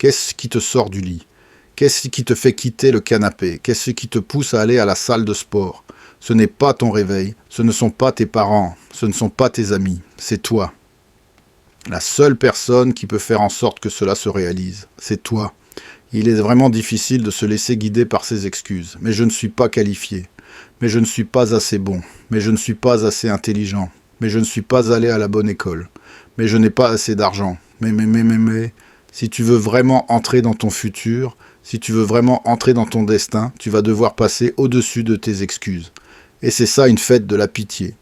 Qu'est-ce qui te sort du lit? Qu'est-ce qui te fait quitter le canapé? Qu'est-ce qui te pousse à aller à la salle de sport? Ce n'est pas ton réveil, ce ne sont pas tes parents, ce ne sont pas tes amis, c'est toi. La seule personne qui peut faire en sorte que cela se réalise, c'est toi. Il est vraiment difficile de se laisser guider par ces excuses. Mais je ne suis pas qualifié. Mais je ne suis pas assez bon. Mais je ne suis pas assez intelligent. Mais je ne suis pas allé à la bonne école. Mais je n'ai pas assez d'argent. Mais. Si tu veux vraiment entrer dans ton futur, si tu veux vraiment entrer dans ton destin, tu vas devoir passer au-dessus de tes excuses. Et c'est ça une fête de la pitié.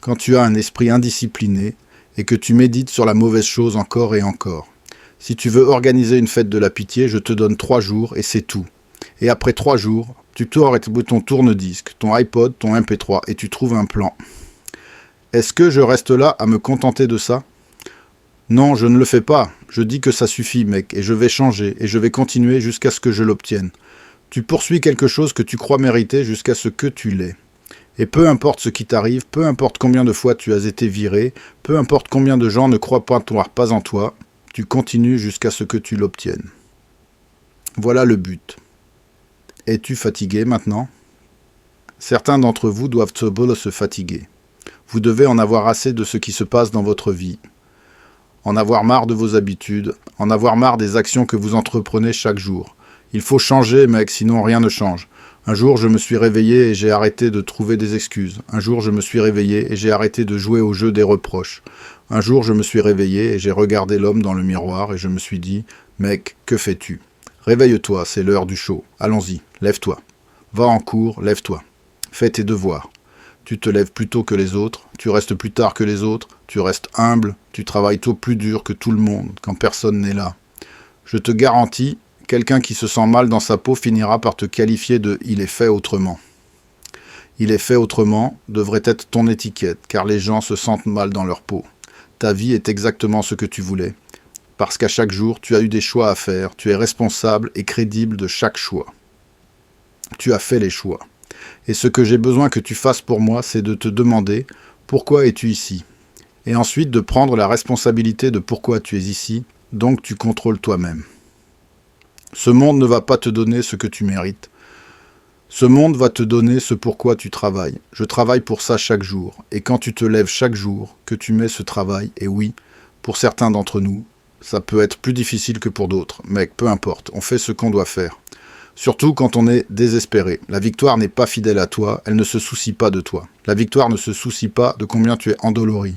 Quand tu as un esprit indiscipliné et que tu médites sur la mauvaise chose encore et encore. Si tu veux organiser une fête de la pitié, je te donne 3 jours et c'est tout. Et après 3 jours, tu tords ton tourne-disque, ton iPod, ton MP3 et tu trouves un plan. Est-ce que je reste là à me contenter de ça? Non, je ne le fais pas. Je dis que ça suffit, mec, et je vais changer, et je vais continuer jusqu'à ce que je l'obtienne. Tu poursuis quelque chose que tu crois mériter jusqu'à ce que tu l'aies. Et peu importe ce qui t'arrive, peu importe combien de fois tu as été viré, peu importe combien de gens ne croient pas en toi, tu continues jusqu'à ce que tu l'obtiennes. Voilà le but. Es-tu fatigué maintenant? Certains d'entre vous doivent se fatiguer. Vous devez en avoir assez de ce qui se passe dans votre vie. En avoir marre de vos habitudes, en avoir marre des actions que vous entreprenez chaque jour. Il faut changer, mec, sinon rien ne change. Un jour, je me suis réveillé et j'ai arrêté de trouver des excuses. Un jour, je me suis réveillé et j'ai arrêté de jouer au jeu des reproches. Un jour, je me suis réveillé et j'ai regardé l'homme dans le miroir et je me suis dit « Mec, que fais-tu? Réveille-toi, c'est l'heure du show. Allons-y, lève-toi. Va en cours, lève-toi. Fais tes devoirs. Tu te lèves plus tôt que les autres, tu restes plus tard que les autres, tu restes humble, tu travailles tôt plus dur que tout le monde quand personne n'est là. Je te garantis, quelqu'un qui se sent mal dans sa peau finira par te qualifier de « il est fait autrement ». Il est fait autrement devrait être ton étiquette, car les gens se sentent mal dans leur peau. Ta vie est exactement ce que tu voulais. Parce qu'à chaque jour, tu as eu des choix à faire, tu es responsable et crédible de chaque choix. Tu as fait les choix. Et ce que j'ai besoin que tu fasses pour moi, c'est de te demander « Pourquoi es-tu ici ?» Et ensuite de prendre la responsabilité de pourquoi tu es ici, donc tu contrôles toi-même. Ce monde ne va pas te donner ce que tu mérites. Ce monde va te donner ce pourquoi tu travailles. Je travaille pour ça chaque jour. Et quand tu te lèves chaque jour, que tu mets ce travail, et oui, pour certains d'entre nous, ça peut être plus difficile que pour d'autres. Mec, peu importe, on fait ce qu'on doit faire. Surtout quand on est désespéré. La victoire n'est pas fidèle à toi, elle ne se soucie pas de toi. La victoire ne se soucie pas de combien tu es endolori.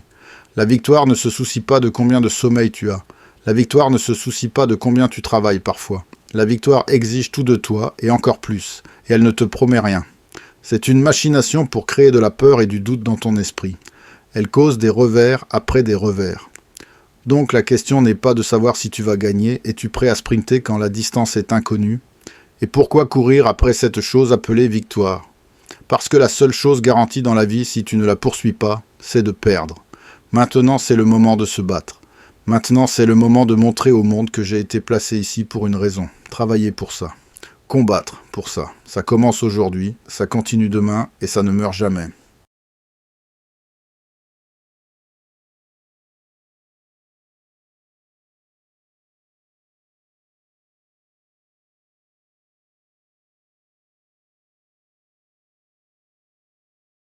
La victoire ne se soucie pas de combien de sommeil tu as. La victoire ne se soucie pas de combien tu travailles parfois. La victoire exige tout de toi, et encore plus, et elle ne te promet rien. C'est une machination pour créer de la peur et du doute dans ton esprit. Elle cause des revers après des revers. Donc la question n'est pas de savoir si tu vas gagner, es-tu prêt à sprinter quand la distance est inconnue? Et pourquoi courir après cette chose appelée victoire? Parce que la seule chose garantie dans la vie, si tu ne la poursuis pas, c'est de perdre. Maintenant, c'est le moment de se battre. Maintenant, c'est le moment de montrer au monde que j'ai été placé ici pour une raison. Travailler pour ça. Combattre pour ça. Ça commence aujourd'hui, ça continue demain et ça ne meurt jamais.